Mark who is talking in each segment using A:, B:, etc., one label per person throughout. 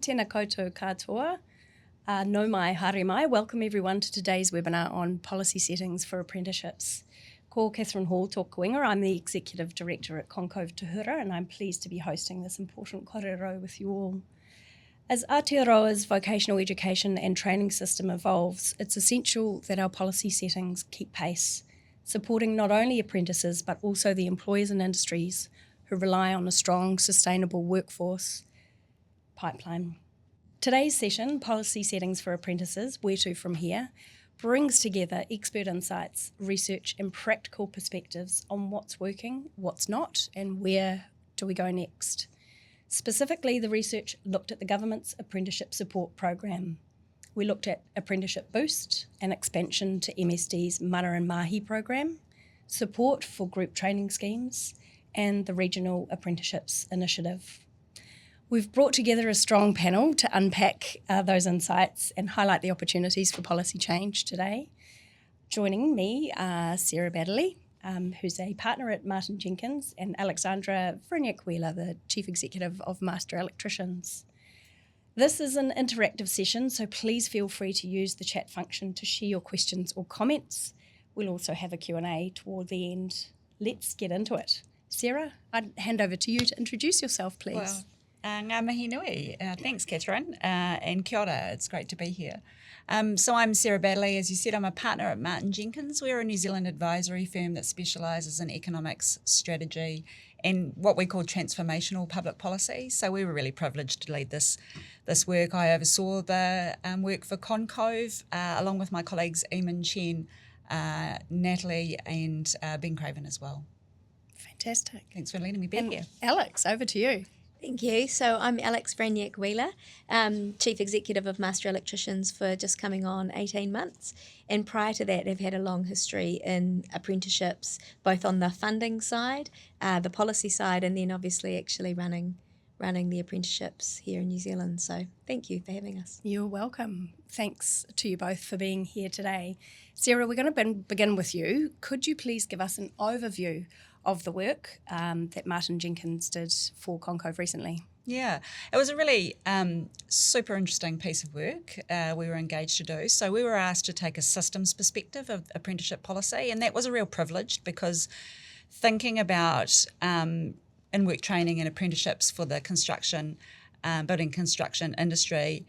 A: Tēnā koutou katoa, no mai, haere mai. Welcome everyone to today's webinar on policy settings for apprenticeships. Ko Catherine Hall tōku inga. I'm the Executive Director at Concove Tuhura, and I'm pleased to be hosting this important kōrero with you all. As Aotearoa's vocational education and training system evolves, it's essential that our policy settings keep pace, supporting not only apprentices but also the employers and industries who rely on a strong, sustainable workforce pipeline. Today's session, Policy Settings for Apprentices, Where to From Here, brings together expert insights, research and practical perspectives on what's working, what's not, and where do we go next. Specifically, the research looked at the government's apprenticeship support program. We looked at Apprenticeship Boost, an expansion to MSD's Mana and Mahi program, support for group training schemes, and the Regional Apprenticeships Initiative. We've brought together a strong panel to unpack those insights and highlight the opportunities for policy change today. Joining me are Sarah Baddeley, who's a partner at Martin Jenkins, and Alexandra Vriniak-Wheeler, the Chief Executive of Master Electricians. This is an interactive session, so please feel free to use the chat function to share your questions or comments. We'll also have a Q&A toward the end. Let's get into it. Sarah, I'd hand over to you to introduce yourself, please.
B: Well, ngā mihi nui. Thanks, Catherine, and kia ora. It's great to be here. So I'm Sarah Baddeley. As you said, I'm a partner at Martin Jenkins. We're a New Zealand advisory firm that specialises in economics, strategy, and what we call transformational public policy. So we were really privileged to lead this work. I oversaw the work for Concove, along with my colleagues Eamon Chen, Natalie, and Ben Craven as well.
A: Fantastic.
B: Thanks for letting me be here.
A: Alex, over to you.
C: Thank you. So I'm Alex Vriniak-Wheeler, Chief Executive of Master Electricians for just coming on 18 months. And prior to that, I've had a long history in apprenticeships, both on the funding side, the policy side, and then obviously actually running the apprenticeships here in New Zealand. So thank you for having us.
A: You're welcome. Thanks to you both for being here today. Sarah, we're going to begin with you. Could you please give us an overview of the work that Martin Jenkins did for Concove recently?
B: Yeah, it was a really super interesting piece of work we were engaged to do. So we were asked to take a systems perspective of apprenticeship policy, and that was a real privilege because thinking about in-work training and apprenticeships for the building construction industry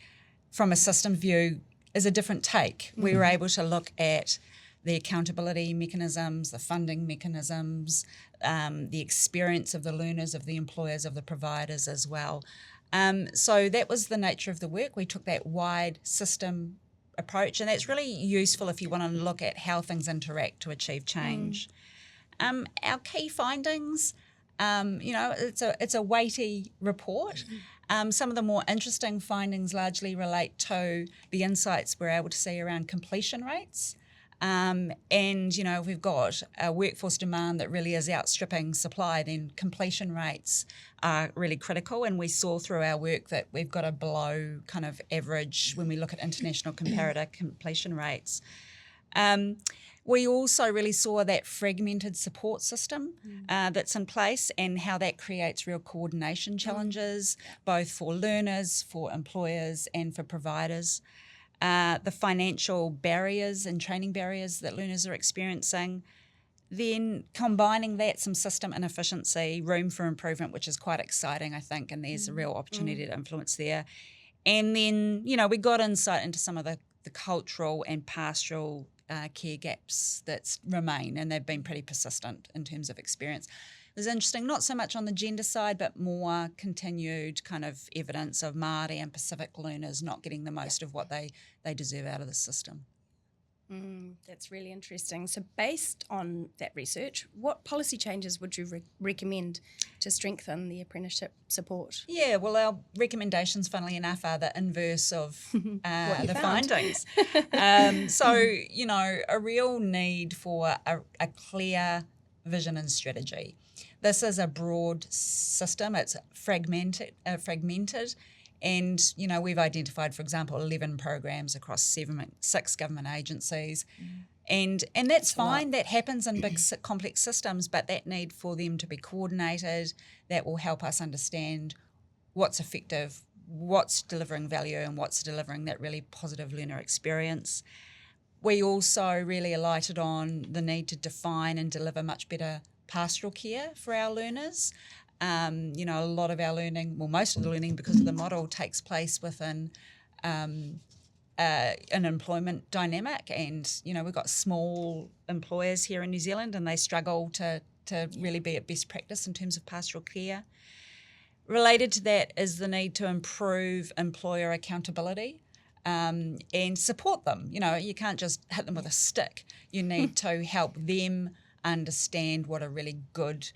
B: from a system view is a different take. Mm-hmm. We were able to look at the accountability mechanisms, the funding mechanisms, the experience of the learners, of the employers, of the providers as well. So that was the nature of the work. We took that wide system approach, and that's really useful if you want to look at how things interact to achieve change. Our key findings, it's a weighty report. Some of the more interesting findings largely relate to the insights we're able to see around completion rates. And, if we've got a workforce demand that really is outstripping supply, then completion rates are really critical. And we saw through our work that we've got a below kind of average when we look at international comparator completion rates. We also really saw that fragmented support system that's in place and how that creates real coordination challenges, both for learners, for employers, and for providers. The financial barriers and training barriers that learners are experiencing, then combining that, some system inefficiency, room for improvement, which is quite exciting, I think, and there's a real opportunity to influence there. And then, we got insight into some of the cultural and pastoral care gaps that remain, and they've been pretty persistent in terms of experience. It was interesting, not so much on the gender side, but more continued kind of evidence of Māori and Pacific learners not getting the most of what they deserve out of the system.
A: That's really interesting. So based on that research, what policy changes would you recommend to strengthen the apprenticeship support?
B: Yeah, well, our recommendations, funnily enough, are the inverse of the findings. So, a real need for a clear vision and strategy. This is a broad system. It's fragmented, and we've identified, for example, 11 programs across 6 government agencies, and that's fine. That happens in big complex systems, but that need for them to be coordinated, that will help us understand what's effective, what's delivering value and what's delivering that really positive learner experience. We also really alighted on the need to define and deliver much better pastoral care for our learners. You know, a lot of our learning, well, most of the learning, because of the model, takes place within an employment dynamic, and you know, we've got small employers here in New Zealand, and they struggle to really be at best practice in terms of pastoral care. Related to that is the need to improve employer accountability and support them. You know, you can't just hit them with a stick. You need to help them understand what a really good,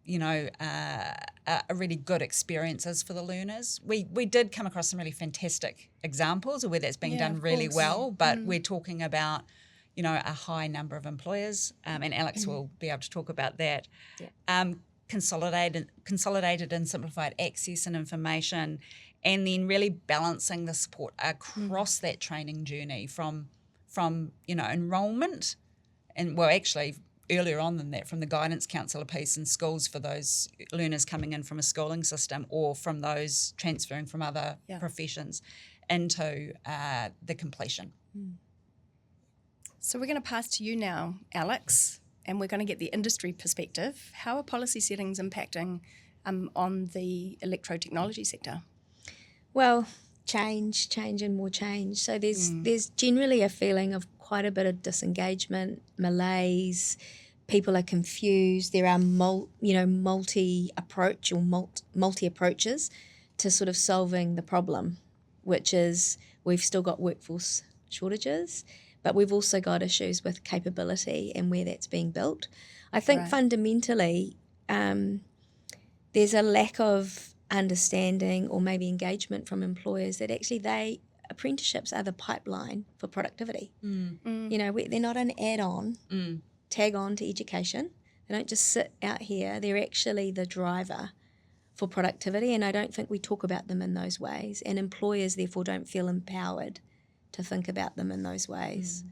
B: you know, a really good experience is for the learners. We did come across some really fantastic examples of where that's being done really well, but we're talking about, you know, a high number of employers, and Alex will be able to talk about that. Yeah. Consolidated and simplified access and information, and then really balancing the support across that training journey from you know, enrolment, and well, actually earlier on than that, from the guidance counsellor piece in schools for those learners coming in from a schooling system or from those transferring from other professions into the completion.
A: So we're going to pass to you now, Alex, and we're going to get the industry perspective. How are policy settings impacting on the electrotechnology sector?
C: Well, change and more change. So there's generally a feeling of quite a bit of disengagement, malaise. People are confused. There are multi approaches to sort of solving the problem, which is we've still got workforce shortages, but we've also got issues with capability and where that's being built. I think fundamentally there's a lack of understanding or maybe engagement from employers that actually apprenticeships are the pipeline for productivity. You know, they're not an add-on, tag on to education. They don't just sit out here. They're actually the driver for productivity, and I don't think we talk about them in those ways, and employers therefore don't feel empowered to think about them in those ways.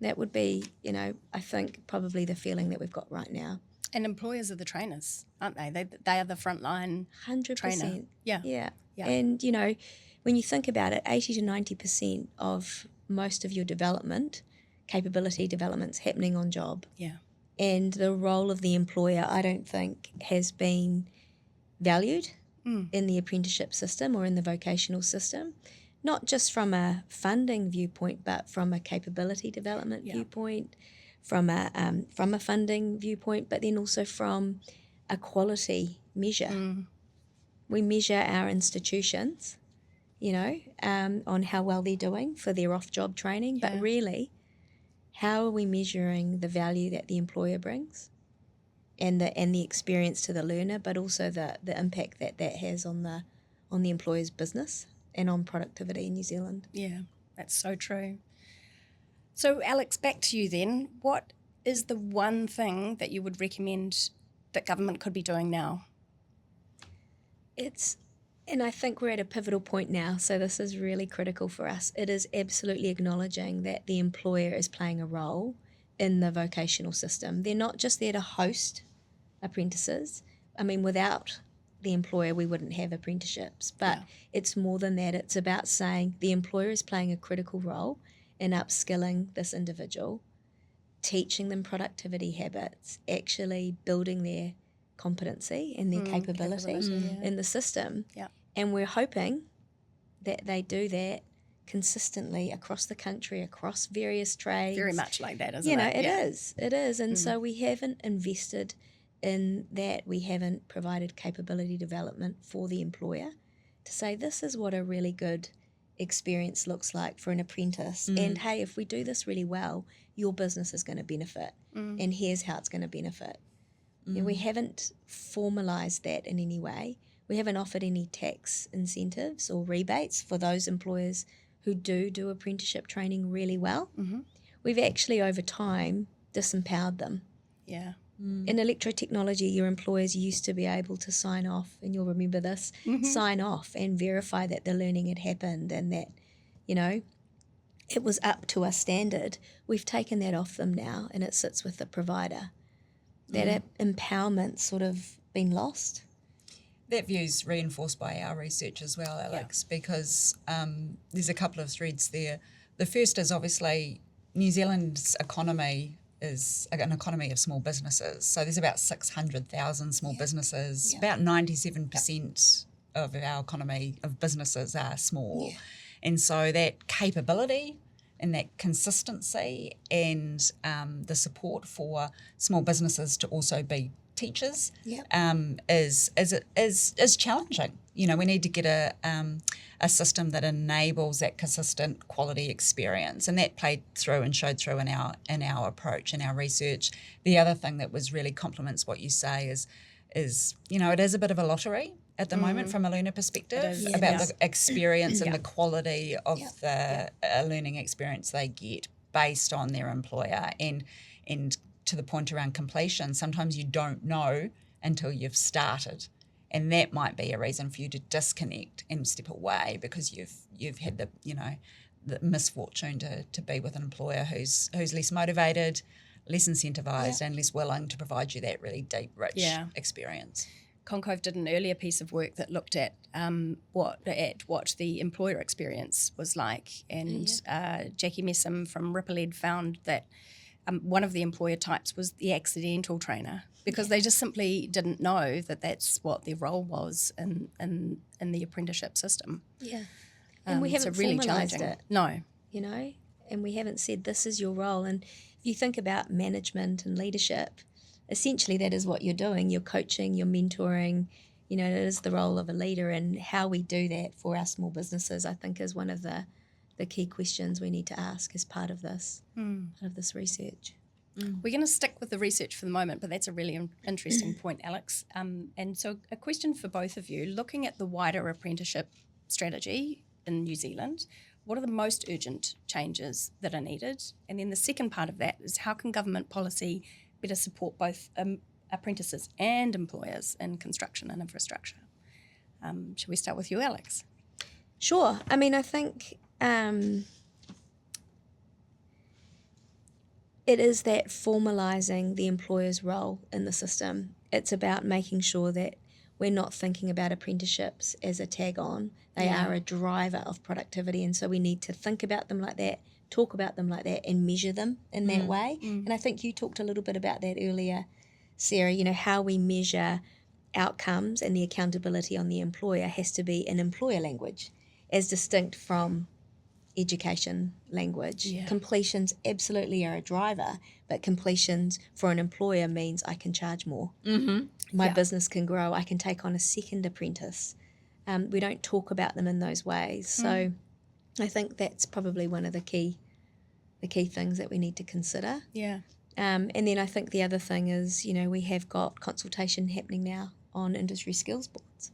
C: That would be, you know, I think probably the feeling that we've got right now.
A: And employers are the trainers, aren't they? They are the frontline
C: 100%.
A: trainer. Yeah.
C: And, you know, when you think about it, 80 to 90% of most of your development, capability development's happening on job.
A: Yeah.
C: And the role of the employer, I don't think, has been valued in the apprenticeship system or in the vocational system. Not just from a funding viewpoint, but from a capability development viewpoint, from a funding viewpoint, but then also from a quality measure. We measure our institutions, you know, on how well they're doing for their off-job training, but really, how are we measuring the value that the employer brings and the experience to the learner, but also the impact that has on the employer's business and on productivity in New Zealand.
A: Yeah, that's so true. So, Alex, back to you then. What is the one thing that you would recommend that government could be doing now?
C: And I think we're at a pivotal point now, so this is really critical for us. It is absolutely acknowledging that the employer is playing a role in the vocational system. They're not just there to host apprentices. I mean, without the employer, we wouldn't have apprenticeships, but it's more than that. It's about saying the employer is playing a critical role in upskilling this individual, teaching them productivity habits, actually building their competency and their capability in the system.
A: Yeah.
C: And we're hoping that they do that consistently across the country, across various trades.
A: Very much like that, isn't
C: it? You know,
A: it
C: it is. And so we haven't invested in that. We haven't provided capability development for the employer to say this is what a really good experience looks like for an apprentice. And hey, if we do this really well, your business is going to benefit. And here's how it's going to benefit. You know, we haven't formalised that in any way. We haven't offered any tax incentives or rebates for those employers who do apprenticeship training really well. We've actually, over time, disempowered them.
A: Yeah.
C: In electrotechnology, your employers used to be able to sign off, and you'll remember this, sign off and verify that the learning had happened and that, you know, it was up to a standard. We've taken that off them now, and it sits with the provider. That empowerment's sort of been lost.
B: That view's reinforced by our research as well, Alex, because there's a couple of threads there. The first is obviously New Zealand's economy is an economy of small businesses. So there's about 600,000 small businesses. About 97% of our economy of businesses are small. Yeah. And so that capability and that consistency and the support for small businesses to also be teachers is challenging. You know, we need to get a system that enables that consistent quality experience, and that played through and showed through in our approach and our research. The other thing that was really complements what you say is you know, it is a bit of a lottery at the moment from a learner perspective about the experience and the quality of the learning experience they get based on their employer, and to the point around completion, sometimes you don't know until you've started, and that might be a reason for you to disconnect and step away because you've had the misfortune to be with an employer who's less motivated, less incentivised, and less willing to provide you that really deep, rich experience.
A: Concove did an earlier piece of work that looked at what the employer experience was like, and Jackie Messam from Ripple Ed found that one of the employer types was the accidental trainer, because they just simply didn't know that that's what their role was in the apprenticeship system.
C: Yeah, and we haven't really formalised it.
A: No,
C: you know, and we haven't said this is your role. And if you think about management and leadership, essentially that is what you're doing. You're coaching, you're mentoring. You know, it is the role of a leader, and how we do that for our small businesses, I think, is one of the key questions we need to ask as part of this research.
A: We're going to stick with the research for the moment, but that's a really interesting point, Alex. And so a question for both of you, looking at the wider apprenticeship strategy in New Zealand, what are the most urgent changes that are needed? And then the second part of that is, how can government policy better support both apprentices and employers in construction and infrastructure? Shall we start with you, Alex?
C: Sure. I mean, I think it is that formalising the employer's role in the system. It's about making sure that we're not thinking about apprenticeships as a tag-on. They are a driver of productivity, and so we need to think about them like that, talk about them like that, and measure them in that way. And I think you talked a little bit about that earlier, Sarah, you know, how we measure outcomes and the accountability on the employer has to be in employer language, as distinct from education language. Completions absolutely are a driver, but completions for an employer means I can charge more. My business can grow. I can take on a second apprentice. We don't talk about them in those ways. So I think that's probably one of the key things that we need to consider. And then I think the other thing is, you know, we have got consultation happening now on industry skills boards.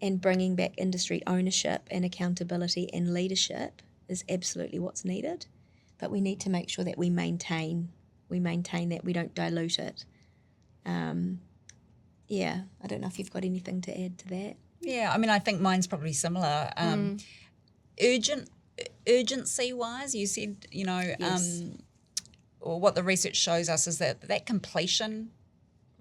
C: And bringing back industry ownership and accountability and leadership is absolutely what's needed. But we need to make sure that we maintain that, we don't dilute it. I don't know if you've got anything to add to that.
B: Yeah, I mean, I think mine's probably similar. Urgency-wise, you said, you know, or what the research shows us is that completion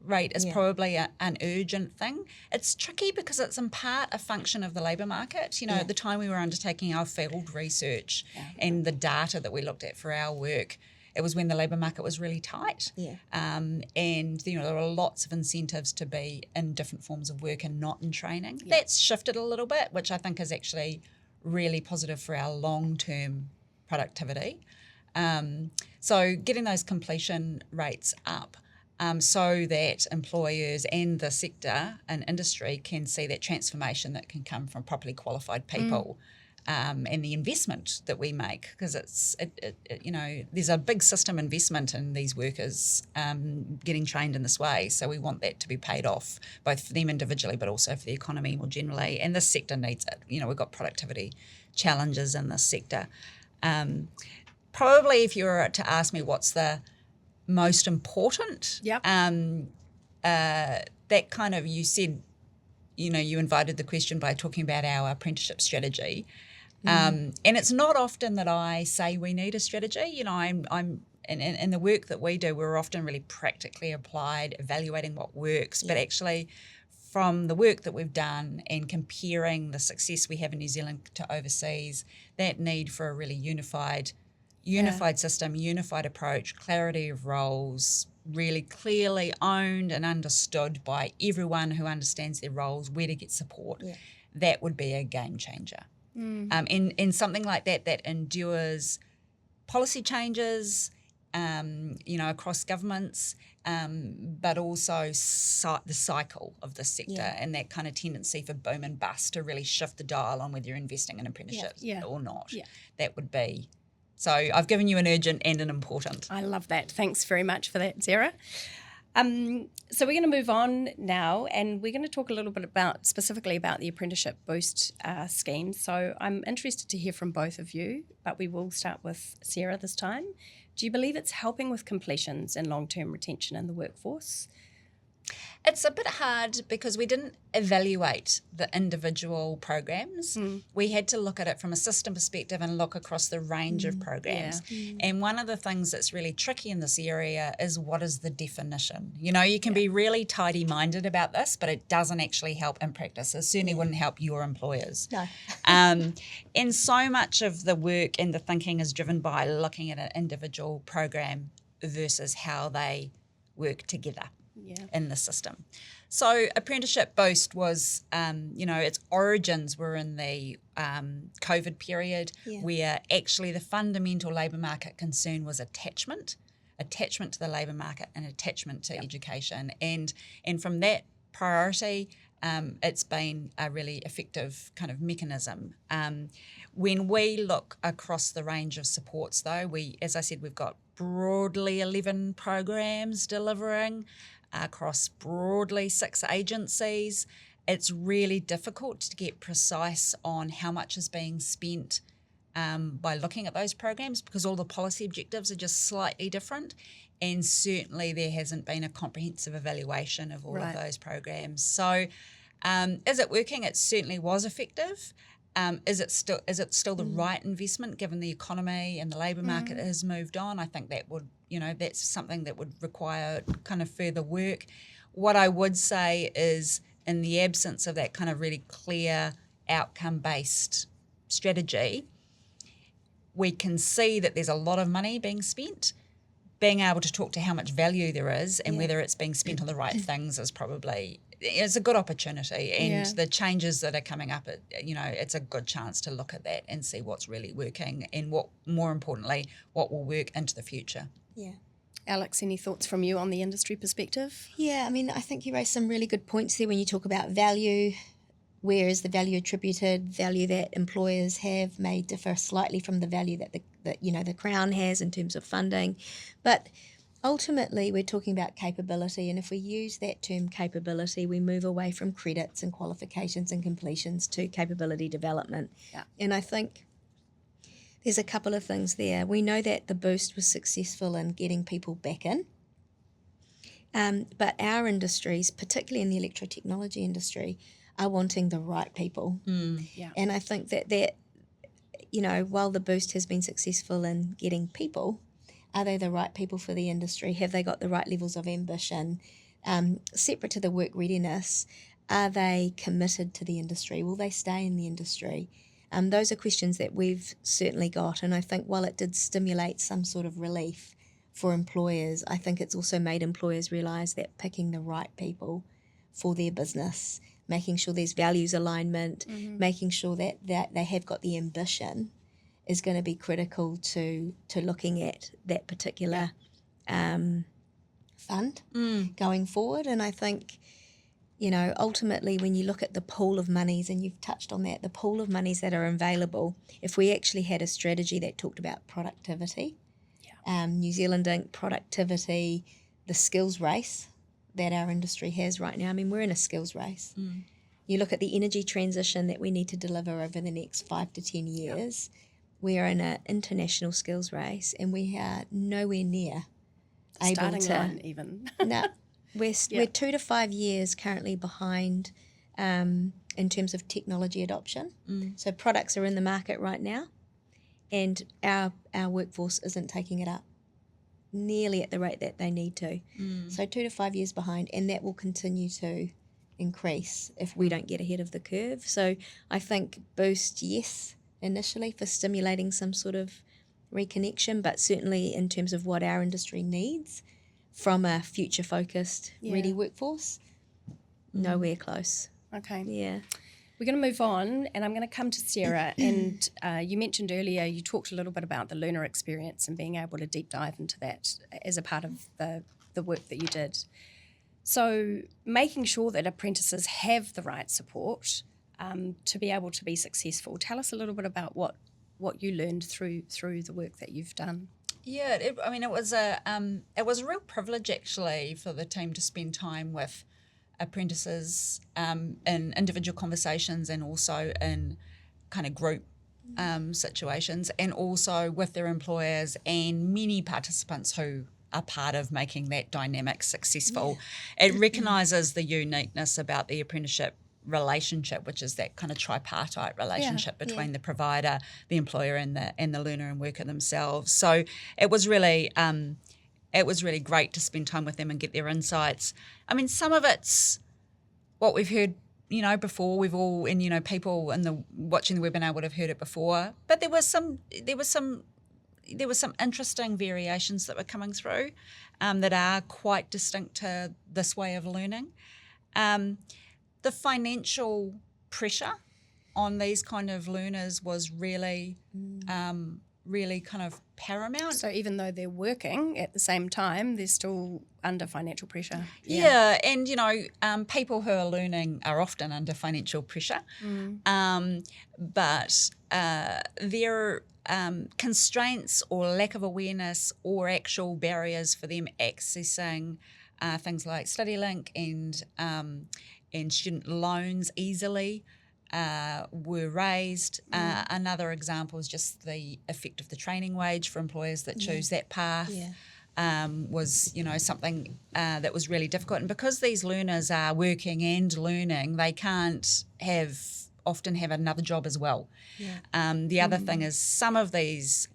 B: rate is probably an urgent thing. It's tricky because it's in part a function of the labour market. You know, at the time we were undertaking our field research and the data that we looked at for our work, it was when the labour market was really tight. And, you know, there were lots of incentives to be in different forms of work and not in training. That's shifted a little bit, which I think is actually really positive for our long-term productivity. So getting those completion rates up so that employers and the sector and industry can see that transformation that can come from properly qualified people and the investment that we make, because it's you know, there's a big system investment in these workers getting trained in this way, so we want that to be paid off both for them individually but also for the economy more generally, and this sector needs it. You know, we've got productivity challenges in this sector. Probably if you were to ask me what's the most important, that kind of, you said, you know, you invited the question by talking about our apprenticeship strategy. And it's not often that I say we need a strategy. You know, I'm in the work that we do, we're often really practically applied, evaluating what works, but actually from the work that we've done and comparing the success we have in New Zealand to overseas, that need for a really unified system, unified approach, clarity of roles, really clearly owned and understood by everyone who understands their roles, where to get support, that would be a game changer. In something like that endures policy changes, across governments, but also the cycle of the sector and that kind of tendency for boom and bust to really shift the dial on whether you're investing in apprenticeships or not. Yeah. That would be. So I've given you an urgent and an important.
A: I love that. Thanks very much for that, Sarah. So we're going to move on now, and we're going to talk a little bit specifically about the Apprenticeship Boost scheme. So I'm interested to hear from both of you, but we will start with Sarah this time. Do you believe it's helping with completions and long-term retention in the workforce?
B: It's a bit hard because we didn't evaluate the individual programs. We had to look at it from a system perspective and look across the range of programs. And one of the things that's really tricky in this area is, what is the definition? You can be really tidy-minded about this, but it doesn't actually help in practice. It certainly wouldn't help your employers.
C: No.
B: And so much of the work and the thinking is driven by looking at an individual program versus how they work together. In the system. So Apprenticeship Boost was, its origins were in the COVID period where actually the fundamental labour market concern was attachment to the labour market and attachment to education. And from that priority, it's been a really effective kind of mechanism. When we look across the range of supports though, as I said, we've got broadly 11 programs delivering across broadly 6 agencies. It's really difficult to get precise on how much is being spent by looking at those programs, because all the policy objectives are just slightly different, and certainly there hasn't been a comprehensive evaluation of all of those programs. So is it working? It certainly was effective. Is it still the right investment given the economy and the labour market has moved on? I think that would, that's something that would require kind of further work. What I would say is, in the absence of that kind of really clear outcome-based strategy, we can see that there's a lot of money being spent. Being able to talk to how much value there is and whether it's being spent on the right things is probably, it's a good opportunity. And the changes that are coming up, it's a good chance to look at that and see what's really working and what, more importantly, what will work into the future.
C: Yeah.
A: Alex, any thoughts from you on the industry perspective?
C: Yeah, I mean, I think you raised some really good points there when you talk about value. Where is the value attributed? Value that employers have may differ slightly from the value that the Crown has in terms of funding. But ultimately, we're talking about capability, and if we use that term capability, we move away from credits and qualifications and completions to capability development. Yeah. And I think there's a couple of things there. We know that the Boost was successful in getting people back in, but our industries, particularly in the electrotechnology industry, are wanting the right people. And I think that while the Boost has been successful in getting people, are they the right people for the industry? Have they got the right levels of ambition? Separate to the work readiness, are they committed to the industry? Will they stay in the industry? Those are questions that we've certainly got, and I think while it did stimulate some sort of relief for employers, I think it's also made employers realise that picking the right people for their business, making sure there's values alignment, making sure that they have got the ambition is going to be critical to looking at that particular fund going forward. And I think, ultimately when you look at the pool of monies, and you've touched on that, the pool of monies that are available, if we actually had a strategy that talked about productivity, New Zealand Inc., productivity, the skills race that our industry has right now. I mean, we're in a skills race. You look at the energy transition that we need to deliver over the next 5 to 10 years. We are in an international skills race, and we are nowhere near
A: starting line even.
C: No, we're 2 to 5 years currently behind in terms of technology adoption. So products are in the market right now, and our workforce isn't taking it up nearly at the rate that they need to. So 2 to 5 years behind, and that will continue to increase if we don't get ahead of the curve. So I think Boost, yes, initially for stimulating some sort of reconnection, but certainly in terms of what our industry needs from a future-focused, ready workforce, nowhere close.
A: Okay.
C: Yeah.
A: We're going to move on, and I'm going to come to Sarah. And you mentioned earlier, you talked a little bit about the learner experience and being able to deep dive into that as a part of the work that you did. So making sure that apprentices have the right support to be able to be successful. Tell us a little bit about what you learned through the work that you've done.
B: Yeah, it was a real privilege actually for the team to spend time with apprentices in individual conversations and also in kind of group situations, and also with their employers and many participants who are part of making that dynamic successful. Yeah. It recognises the uniqueness about the apprenticeship relationship, which is that kind of tripartite relationship between the provider, the employer, and the learner and worker themselves. So it was really great to spend time with them and get their insights. I mean, some of it's what we've heard, before. We've all, and people in the watching the webinar would have heard it before. But there was some interesting variations that were coming through that are quite distinct to this way of learning. The financial pressure on these kind of learners was really kind of paramount.
A: So even though they're working at the same time, they're still under financial pressure.
B: Yeah, and people who are learning are often under financial pressure. But their constraints or lack of awareness or actual barriers for them accessing things like StudyLink and student loans easily were raised. Another example is just the effect of the training wage for employers that choose that path. Was something that was really difficult. And because these learners are working and learning, they can't often have another job as well. The other thing is some of these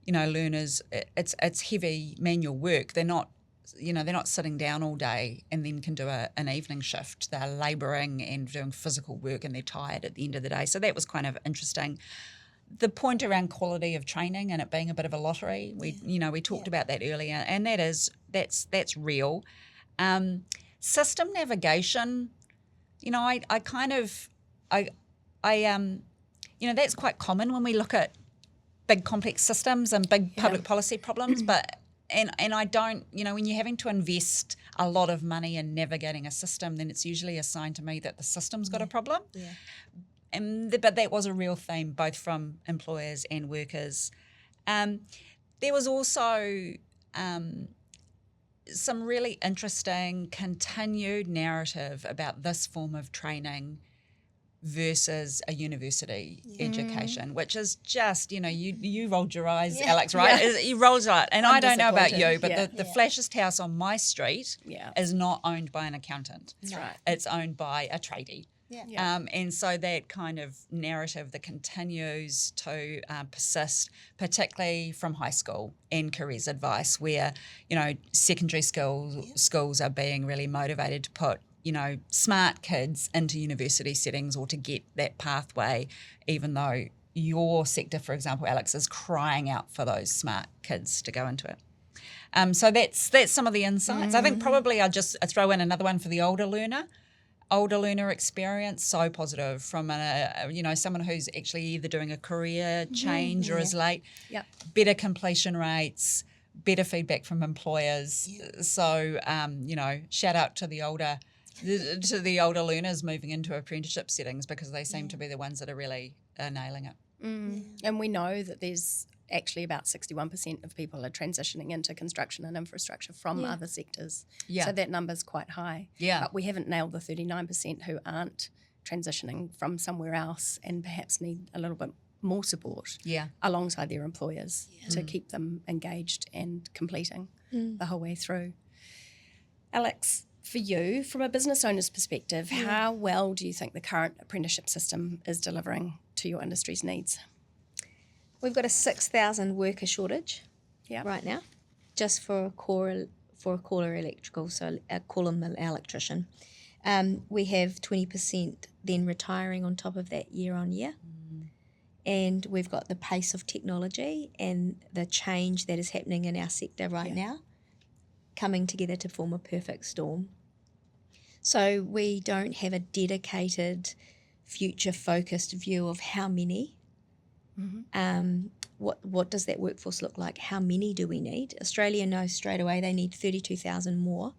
B: learners, it's heavy manual work. They're not sitting down all day and then can do an evening shift. They're labouring and doing physical work, and they're tired at the end of the day. So that was kind of interesting. The point around quality of training and it being a bit of a lottery, we talked about that earlier, and that's real. System navigation, that's quite common when we look at big complex systems and big public policy problems, but And I don't, when you're having to invest a lot of money in navigating a system, then it's usually a sign to me that the system's got a problem. But that was a real theme, both from employers and workers. There was also some really interesting continued narrative about this form of training versus a university education, which is just, you rolled your eyes, Alex, right? You rolled your eyes. And I don't know about you, but the flashest house on my street is not owned by an accountant.
A: That's right.
B: It's owned by a tradie. And so that kind of narrative that continues to persist, particularly from high school and careers advice, where, secondary schools are being really motivated to put smart kids into university settings or to get that pathway, even though your sector, for example, Alex, is crying out for those smart kids to go into it. So that's some of the insights. I think probably I'll just throw in another one for the older learner experience, so positive from someone who's actually either doing a career change or is late. Better completion rates, better feedback from employers. So shout out to the older learners moving into apprenticeship settings, because they seem to be the ones that are really nailing it.
A: And we know that there's actually about 61% of people are transitioning into construction and infrastructure from other sectors. So that number's quite high. But we haven't nailed the 39% who aren't transitioning from somewhere else and perhaps need a little bit more support alongside their employers to keep them engaged and completing the whole way through. Alex, for you, from a business owner's perspective, how well do you think the current apprenticeship system is delivering to your industry's needs?
C: We've got a 6,000 worker shortage right now, just for a caller electrical, so call them an electrician. We have 20% then retiring on top of that year on year. And we've got the pace of technology and the change that is happening in our sector right now coming together to form a perfect storm. So we don't have a dedicated, future-focused view of how many. What does that workforce look like? How many do we need? Australia knows straight away they need 32,000 more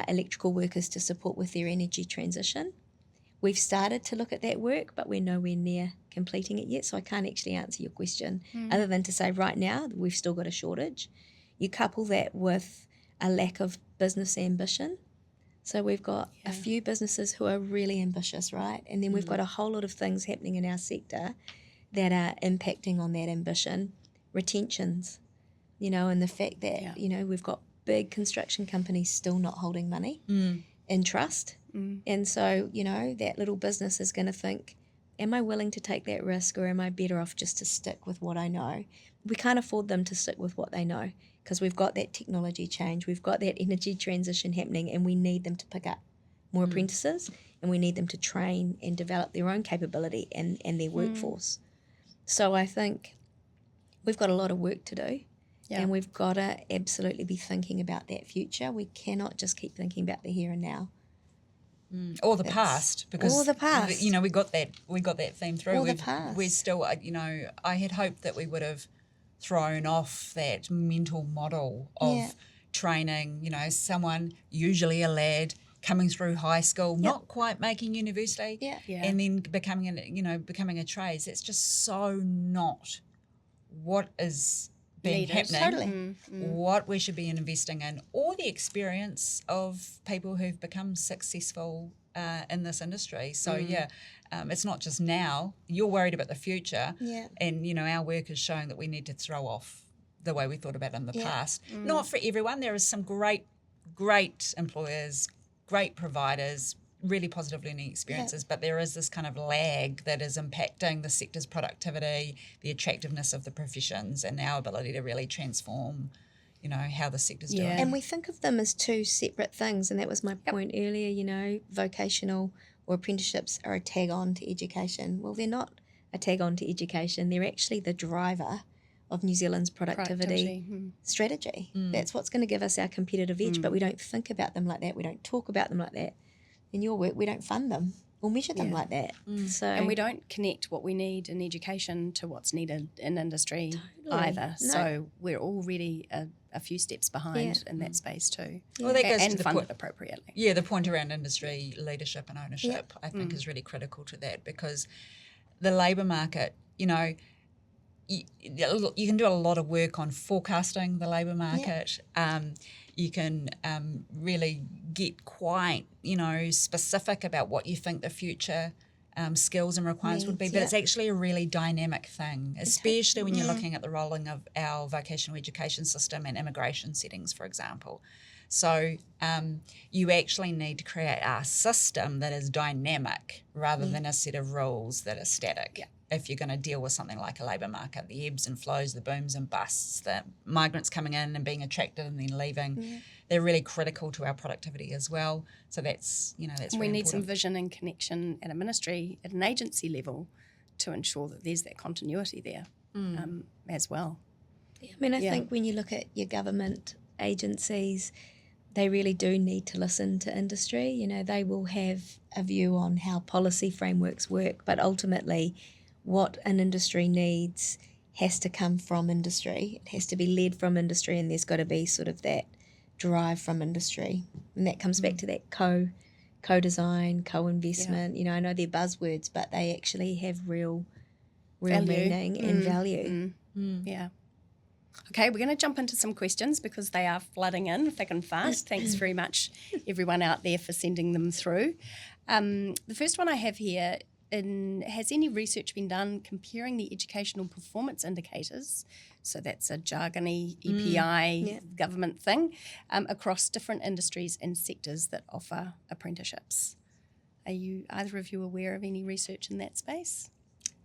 C: electrical workers to support with their energy transition. We've started to look at that work, but we're nowhere near completing it yet, so I can't actually answer your question other than to say right now we've still got a shortage. You couple that with a lack of business ambition. So we've got a few businesses who are really ambitious, right? And then we've got a whole lot of things happening in our sector that are impacting on that ambition. Retentions, and the fact that, we've got big construction companies still not holding money in trust. And so, that little business is going to think, am I willing to take that risk, or am I better off just to stick with what I know? We can't afford them to stick with what they know because we've got that technology change, we've got that energy transition happening, and we need them to pick up more apprentices, and we need them to train and develop their own capability and their workforce. So I think we've got a lot of work to do. And we've got to absolutely be thinking about that future. We cannot just keep thinking about the here and now.
B: Or the past, because
C: or the past.
B: we got that theme through.
C: Or the past.
B: We're still, I had hoped that we would have thrown off that mental model of training. Someone, usually a lad, coming through high school, not quite making university, and then becoming a trades. It's just so not what is being happening, what we should be investing in, or the experience of people who've become successful in this industry. So it's not just now. You're worried about the future, and our work is showing that we need to throw off the way we thought about it in the past. Not for everyone. There is some great employers, great providers, really positive learning experiences, but there is this kind of lag that is impacting the sector's productivity, the attractiveness of the professions, and our ability to really transform, how the sector's doing.
C: And we think of them as two separate things, and that was my point earlier, vocational or apprenticeships are a tag on to education. Well, they're not a tag on to education. They're actually the driver of New Zealand's productivity strategy. That's what's going to give us our competitive edge, but we don't think about them like that. We don't talk about them like that. In your work, we don't fund them or measure them like that.
A: And we don't connect what we need in education to what's needed in industry either. No. So we're already a few steps behind in that space too.
B: Well, that goes to the
A: fund
B: point,
A: it appropriately.
B: Yeah, the point around industry leadership and ownership, I think, is really critical to that, because the labour market, you can do a lot of work on forecasting the labour market. You can really get quite, specific about what you think the future skills and requirements would be, but it's actually a really dynamic thing, especially when you're looking at the rolling of our vocational education system and immigration settings, for example. So you actually need to create a system that is dynamic rather than a set of rules that are static. If you're going to deal with something like a labour market, the ebbs and flows, the booms and busts, the migrants coming in and being attracted and then leaving, they're really critical to our productivity as well. So that's really important.
A: We need some vision and connection at a ministry, at an agency level, to ensure that there's that continuity there as well.
C: I think when you look at your government agencies, they really do need to listen to industry. They will have a view on how policy frameworks work, but ultimately what an industry needs has to come from industry. It has to be led from industry, and there's got to be sort of that drive from industry. And that comes back to that co-design, co-investment. I know they're buzzwords, but they actually have real meaning and value.
A: Yeah. Okay, we're going to jump into some questions because they are flooding in thick and fast. Thanks very much, everyone out there, for sending them through. The first one I have here, has any research been done comparing the educational performance indicators, so that's a jargony EPI government thing, across different industries and sectors that offer apprenticeships? Are either of you aware of any research in that space?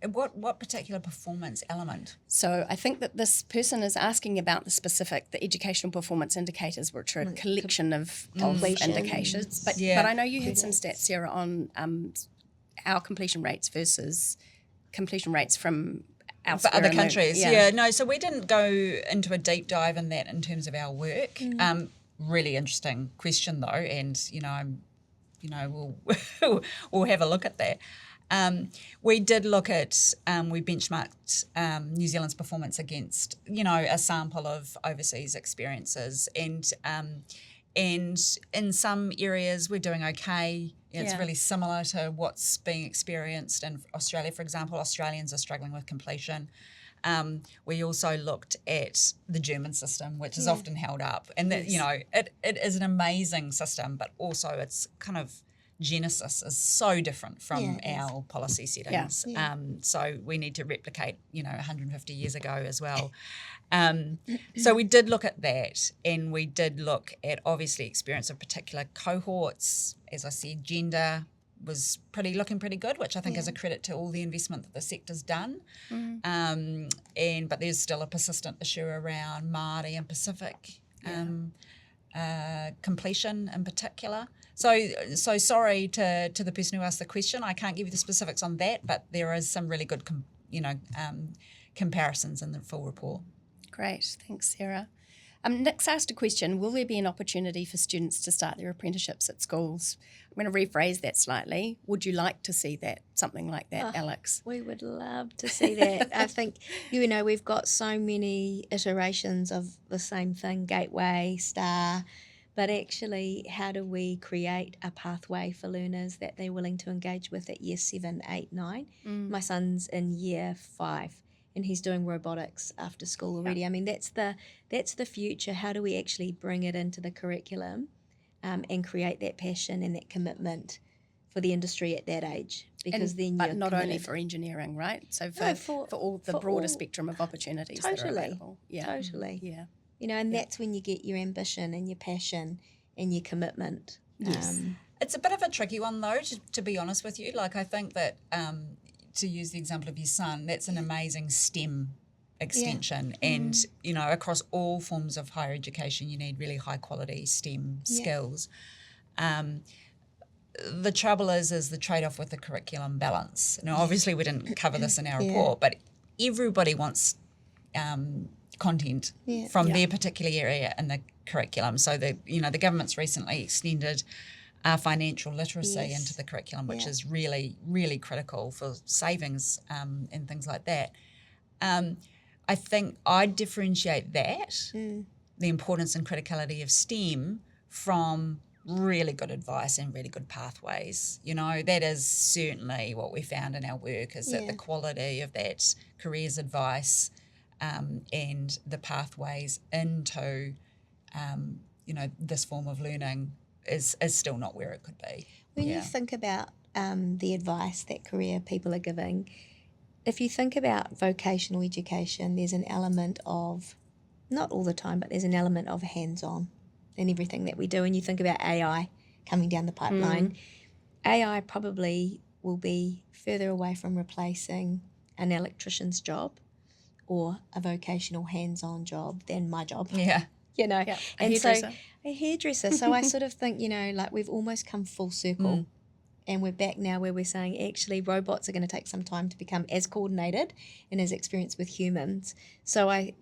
B: What particular performance element?
A: So I think that this person is asking about the educational performance indicators, which are a collection of indicators. But I know you had some stats, Sarah, on our completion rates versus completion rates from elsewhere
B: for other
A: in
B: countries. So we didn't go into a deep dive in that in terms of our work. Really interesting question though, and we'll have a look at that. We did look at, we benchmarked New Zealand's performance against, a sample of overseas experiences, and in some areas we're doing okay. It's really similar to what's being experienced in Australia, for example. Australians are struggling with completion. We also looked at the German system, which is often held up, and that it is an amazing system, but also it's kind of genesis is so different from our policy settings. So we need to replicate, 150 years ago as well. So we did look at that, and we did look at obviously experience of particular cohorts. As I said, gender was looking pretty good, which I think is a credit to all the investment that the sector's done. But there's still a persistent issue around Māori and Pacific completion in particular. So sorry to the person who asked the question. I can't give you the specifics on that, but there is some really good comparisons in the full report.
A: Great, thanks, Sarah. Nick's asked a question: will there be an opportunity for students to start their apprenticeships at schools? I'm going to rephrase that slightly. Would you like to see something like that, Alex?
C: We would love to see that. I think, we've got so many iterations of the same thing, Gateway, STAR, but actually how do we create a pathway for learners that they're willing to engage with at year 7, 8, 9? My son's in year 5. And he's doing robotics after school already. I mean, that's the future. How do we actually bring it into the curriculum and create that passion and that commitment for the industry at that age? Because
A: but not only for engineering, right? So for all the broader spectrum of opportunities that are available.
C: Totally.
A: Yeah.
C: And that's when you get your ambition and your passion and your commitment.
A: Yes.
B: It's a bit of a tricky one though, to be honest with you. Like I think that to use the example of your son, that's an amazing STEM extension. And, across all forms of higher education, you need really high quality STEM skills. The trouble is the trade-off with the curriculum balance. Now, obviously we didn't cover this in our report, but everybody wants content from their particular area in the curriculum. So the government's recently extended financial literacy into the curriculum, which is really, really critical for savings and things like that. I think I'd differentiate that, the importance and criticality of STEM, from really good advice and really good pathways. That is certainly what we found in our work, is that the quality of that careers advice and the pathways into, this form of learning is still not where it could be.
C: When you think about the advice that career people are giving, if you think about vocational education, there's an element of, not all the time, but there's an element of hands-on in everything that we do. And you think about AI coming down the pipeline, AI probably will be further away from replacing an electrician's job or a vocational hands-on job than my job.
B: Yeah.
C: And
A: hairdresser.
C: A hairdresser. So I sort of think, like we've almost come full circle and we're back now where we're saying actually robots are going to take some time to become as coordinated and as experienced with humans. So I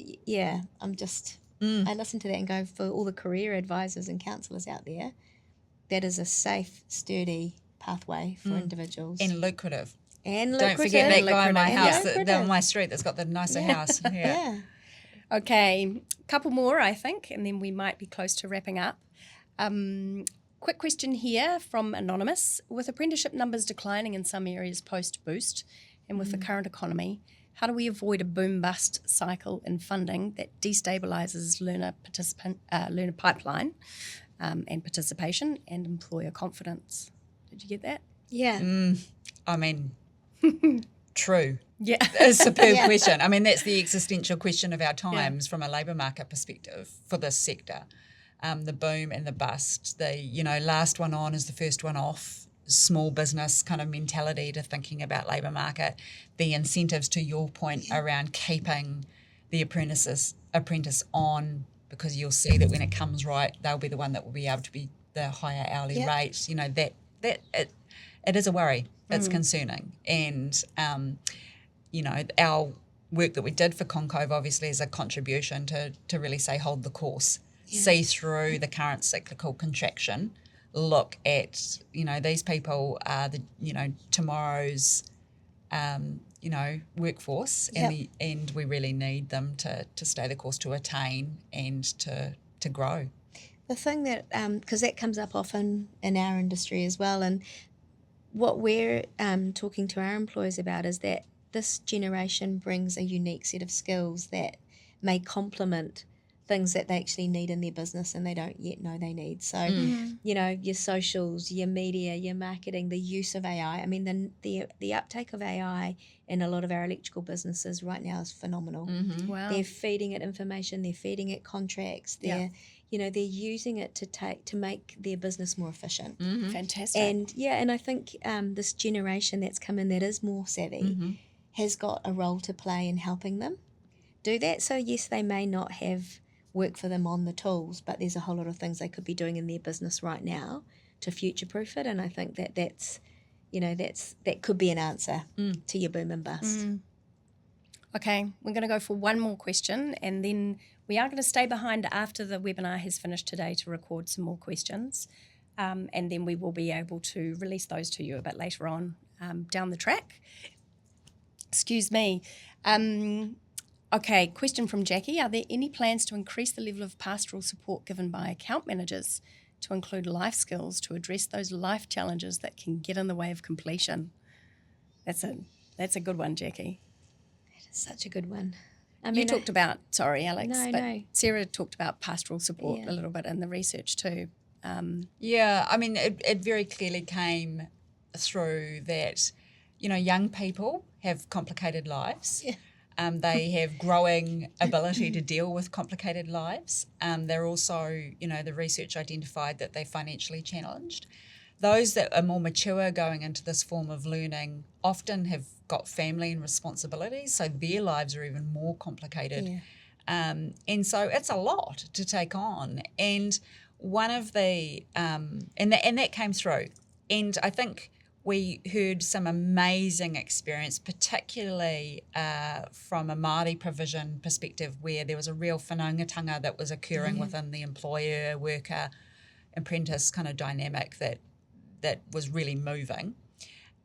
C: listen to that and go, for all the career advisors and counsellors out there, that is a safe, sturdy pathway for individuals.
B: And lucrative.
C: Don't
B: forget that guy in my house, down my street, that's got the nicer house. Yeah.
A: Okay, couple more, I think, and then we might be close to wrapping up. Quick question here from Anonymous. With apprenticeship numbers declining in some areas post-Boost and with the current economy, how do we avoid a boom-bust cycle in funding that destabilises learner pipeline and participation and employer confidence? Did you get that?
C: Yeah.
B: I mean, true.
A: Yeah.
B: A superb question. I mean, that's the existential question of our times from a labour market perspective for this sector. The boom and the bust, the last one on is the first one off small business kind of mentality to thinking about labour market, the incentives to your point around keeping the apprentice on, because you'll see that when it comes right, they'll be the one that will be able to be the higher hourly rate. You know, that it is a worry. It's concerning. And, you know, our work that we did for Concove obviously is a contribution to really say hold the course, see through the current cyclical contraction, look at, you know, these people are the, you know, tomorrow's, you know, workforce, and we really need them to stay the course, to attain and to grow.
C: The thing that, because that comes up often in our industry as well, and what we're talking to our employers about is that this generation brings a unique set of skills that may complement things that they actually need in their business and they don't yet know they need. So, you know, your socials, your media, your marketing, the use of AI. I mean, the uptake of AI in a lot of our electrical businesses right now is phenomenal.
A: Wow.
C: They're feeding it information, they're feeding it contracts, they're using it to make their business more efficient.
A: Fantastic.
C: And I think this generation that's come in that is more savvy has got a role to play in helping them do that. So yes, they may not have work for them on the tools, but there's a whole lot of things they could be doing in their business right now to future-proof it. And I think that could be an answer to your boom and bust.
A: Okay, we're going to go for one more question, and then we are going to stay behind after the webinar has finished today to record some more questions, and then we will be able to release those to you a bit later on down the track. Excuse me. Okay, question from Jackie. Are there any plans to increase the level of pastoral support given by account managers to include life skills to address those life challenges that can get in the way of completion? That's a good one, Jackie.
C: That is such a good one.
A: You talked about, sorry, Alex,
C: No.
A: Sarah talked about pastoral support a little bit in the research too.
B: Yeah, I mean, it very clearly came through that, you know, young people have complicated lives.
C: Yeah.
B: They have growing ability to deal with complicated lives. They're also, you know, the research identified that they're financially challenged. Those that are more mature going into this form of learning often have got family and responsibilities, so their lives are even more complicated. Yeah. And so it's a lot to take on. And one of the, and that came through. And I think we heard some amazing experience, particularly from a Māori provision perspective, where there was a real whanaungatanga that was occurring within the employer, worker, apprentice kind of dynamic that was really moving.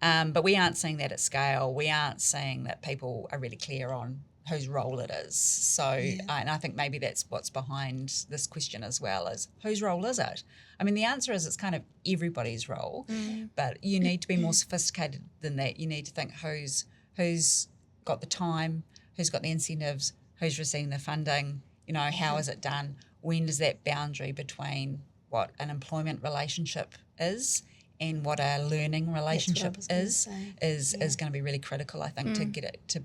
B: But we aren't seeing that at scale. We aren't seeing that people are really clear on whose role it is. So, and I think maybe that's what's behind this question as well, is whose role is it? I mean, the answer is it's kind of everybody's role, but you need to be more sophisticated than that. You need to think who's got the time, who's got the incentives, who's receiving the funding, you know, how is it done? When does that boundary between what an employment relationship is and what a learning relationship is going to be really critical, I think, to get it to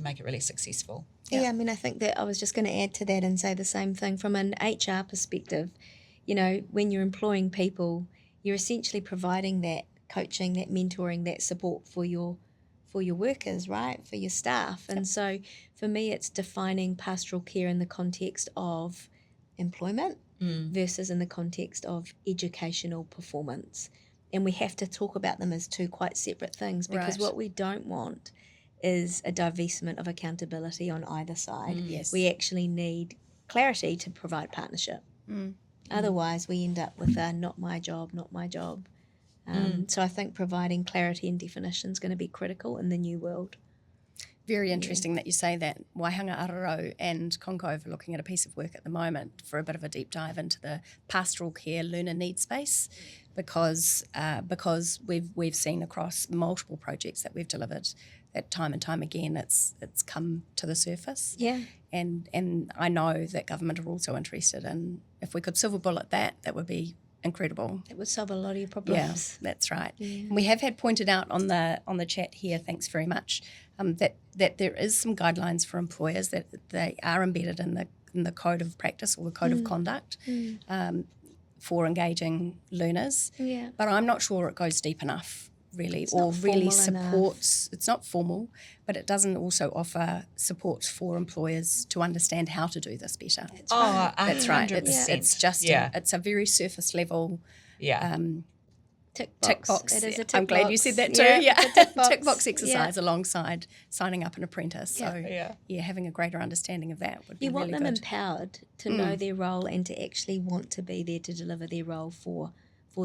B: make it really successful.
C: Yeah, I mean, I think that I was just going to add to that and say the same thing from an HR perspective. You know, when you're employing people, you're essentially providing that coaching, that mentoring, that support for your workers, right? For your staff. And so for me, it's defining pastoral care in the context of employment versus in the context of educational performance. And we have to talk about them as two quite separate things, because what we don't want is a divestment of accountability on either side.
A: Yes.
C: We actually need clarity to provide partnership. Otherwise, we end up with a not my job. So I think providing clarity and definition is going to be critical in the new world.
A: Very interesting that you say that. Waihanga Araro and Concove are looking at a piece of work at the moment for a bit of a deep dive into the pastoral care learner need space, because we've seen across multiple projects that we've delivered that time and time again it's come to the surface.
C: Yeah.
A: And I know that government are also interested, and if we could silver bullet that would be incredible.
C: It would solve a lot of your problems.
A: Yeah, that's right.
C: Yeah.
A: We have had pointed out on the chat here, thanks very much, that there is some guidelines for employers that they are embedded in the code of practice or the code of conduct. for engaging learners.
C: Yeah.
A: But I'm not sure it goes deep enough, really,
C: It's
A: or
C: not
A: really
C: formal enough.
A: supports. It's not formal, but it doesn't also offer support for employers to understand how to do this better.
C: That's
B: Oh,
C: right.
A: That's right.
B: 100%.
A: It's just it's a very surface level tick box.
C: It is a tick
A: I'm glad
C: box.
A: you said that too.
C: Yeah,
A: Yeah,
C: it's a tick box.
A: tick box exercise
C: Yeah.
A: alongside signing up an apprentice. So
B: Yeah.
A: having a greater understanding of that would be
C: You want
A: really
C: them
A: good.
C: empowered to know their role and to actually want to be there to deliver their role for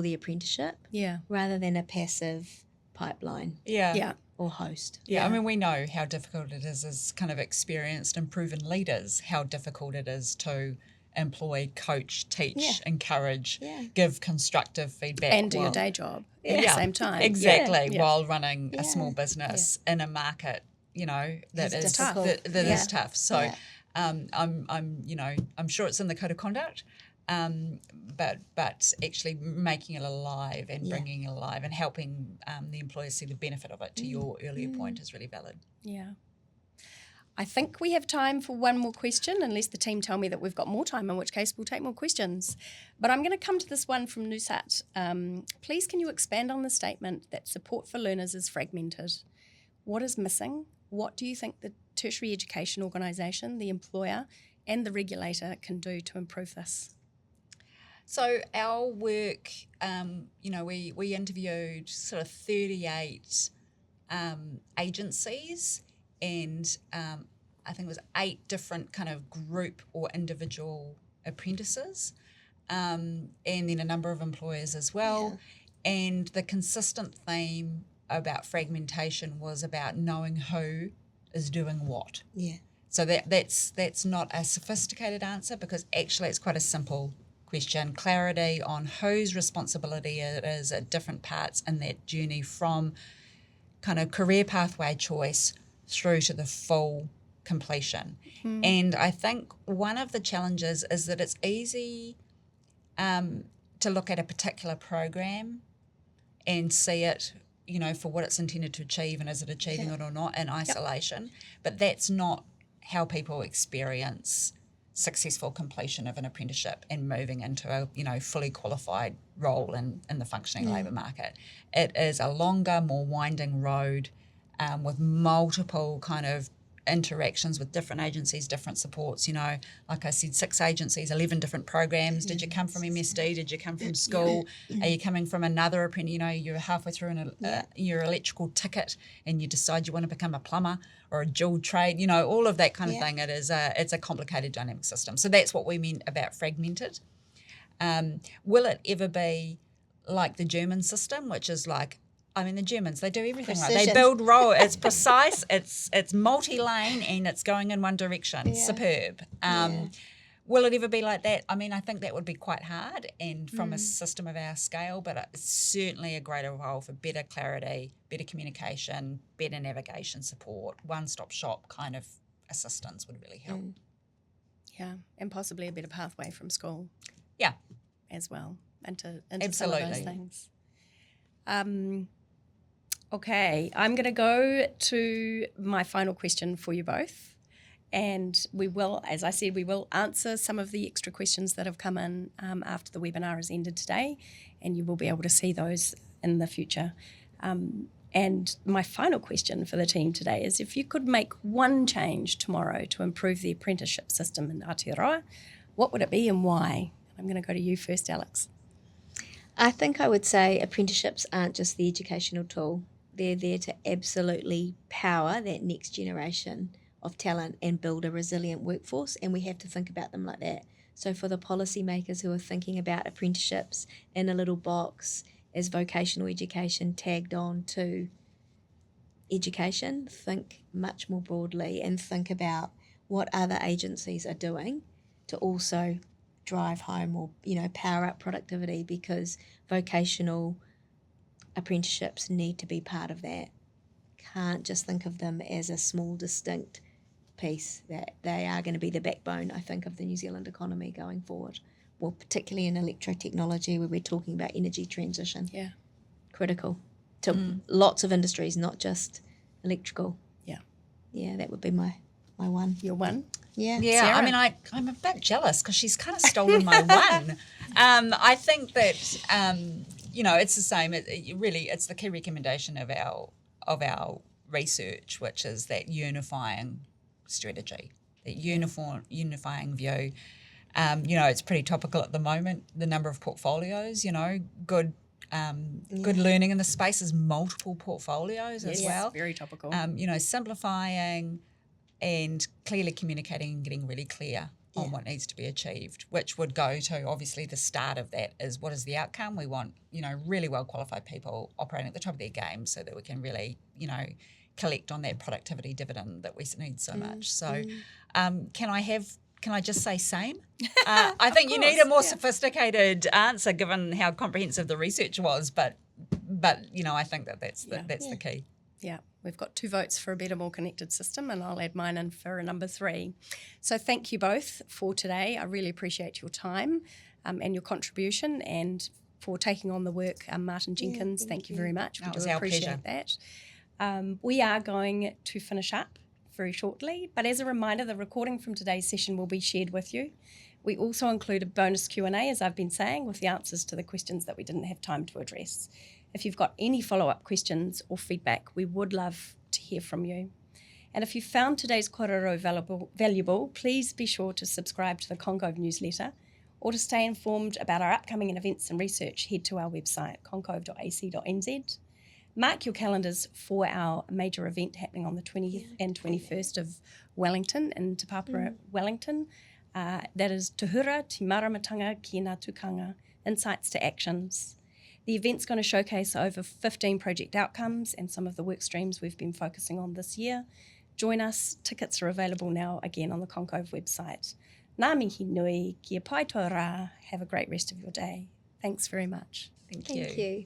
C: the apprenticeship
A: Yeah,
C: rather than a passive pipeline
A: yeah,
C: or host.
B: Yeah, I mean, we know how difficult it is as kind of experienced and proven leaders, how difficult it is to employ, coach, teach, encourage, give constructive feedback.
A: and do your day job at the same time.
B: Exactly,
A: Yeah.
B: while running a small business in a market, that
C: It's
B: is
C: difficult.
B: that is tough. So
C: Yeah.
B: I'm sure it's in the code of conduct. But actually making it alive and bringing it alive and helping the employers see the benefit of it, to your earlier point, is really valid.
A: Yeah. I think we have time for one more question, unless the team tell me that we've got more time, in which case we'll take more questions. But I'm going to come to this one from Nusat. Please, can you expand on the statement that support for learners is fragmented? What is missing? What do you think the tertiary education organisation, the employer and the regulator can do to improve this?
B: So our work, we interviewed sort of 38 agencies, and I think it was 8 different kind of group or individual apprentices, and then a number of employers as well. Yeah. And the consistent theme about fragmentation was about knowing who is doing what.
C: Yeah.
B: So that's not a sophisticated answer, because actually it's quite a simple question. Clarity on whose responsibility it is at different parts in that journey, from kind of career pathway choice through to the full completion. And I think one of the challenges is that it's easy to look at a particular program and see it, for what it's intended to achieve, and is it achieving it or not, in isolation. But that's not how people experience successful completion of an apprenticeship and moving into a fully qualified role in the functioning labour market. It is a longer, more winding road with multiple kind of interactions with different agencies, different supports. Like I said, 6 agencies, 11 different programs. Did you come from MSD? Did you come from school? Are you coming from another apprentice? You're halfway through your electrical ticket and you decide you want to become a plumber or a dual trade. All of that kind of thing. It's a complicated dynamic system. So that's what we meant about fragmented. Will it ever be like the German system, which is like, the Germans, they do everything right. They build road. It's precise, it's multi-lane, and it's going in one direction. Yeah. Superb. Will it ever be like that? I think that would be quite hard, and from a system of our scale, but it's certainly a greater role for better clarity, better communication, better navigation support, one-stop shop kind of assistance would really help.
A: Yeah, and possibly a better pathway from school.
B: Yeah.
A: As well, into some of those things. Okay, I'm going to go to my final question for you both. And we will, as I said, we will answer some of the extra questions that have come in after the webinar has ended today, and you will be able to see those in the future. And my final question for the team today is, if you could make one change tomorrow to improve the apprenticeship system in Aotearoa, what would it be and why? I'm going to go to you first, Alex.
C: I think I would say apprenticeships aren't just the educational tool. They're there to absolutely power that next generation of talent and build a resilient workforce, and we have to think about them like that. So for the policymakers who are thinking about apprenticeships in a little box as vocational education tagged on to education, think much more broadly and think about what other agencies are doing to also drive home or power up productivity, because vocational apprenticeships need to be part of that. Can't just think of them as a small distinct piece. That they are going to be the backbone, I think, of the New Zealand economy going forward. Well, particularly in electrotechnology, where we're talking about energy transition. Yeah, critical to lots of industries, not just electrical. Yeah, that would be my my one.
A: Your one?
C: Yeah.
B: Yeah,
A: Sarah?
B: I mean, I'm a bit jealous because she's kind of stolen my one. I think that it's the same. It's the key recommendation of our research, which is that unifying strategy, that unifying view. It's pretty topical at the moment. The number of portfolios, good learning in the space is multiple portfolios as well.
A: Very topical.
B: Simplifying and clearly communicating and getting really clear on what needs to be achieved, which would go to, obviously, the start of that is what is the outcome? We want, really well qualified people operating at the top of their game so that we can really, collect on that productivity dividend that we need so much. So can I just say same? I think you need a more sophisticated answer given how comprehensive the research was, but I think that's the key.
A: Yeah, we've got 2 votes for a better, more connected system, and I'll add mine in for number 3. So thank you both for today. I really appreciate your time and your contribution, and for taking on the work, Martin Jenkins. Thank you very much. We do appreciate that. We are going to finish up very shortly, but as a reminder, the recording from today's session will be shared with you. We also include a bonus Q&A, as I've been saying, with the answers to the questions that we didn't have time to address. If you've got any follow-up questions or feedback, we would love to hear from you. And if you found today's kōrero valuable, please be sure to subscribe to the Concove newsletter, or to stay informed about our upcoming events and research, head to our website, concove.ac.nz. Mark your calendars for our major event happening on the 20th and 21st of Wellington in Te Pāpara, Wellington. That is Tuhura Te Maramatanga ki ngā tukanga, Insights to Actions. The event's going to showcase over 15 project outcomes and some of the work streams we've been focusing on this year. Join us. Tickets are available now, again, on the Concove website. Ngā mihi nui, kia pai tō rā. Have a great rest of your day. Thanks very much.
B: Thank you.
C: Thank you.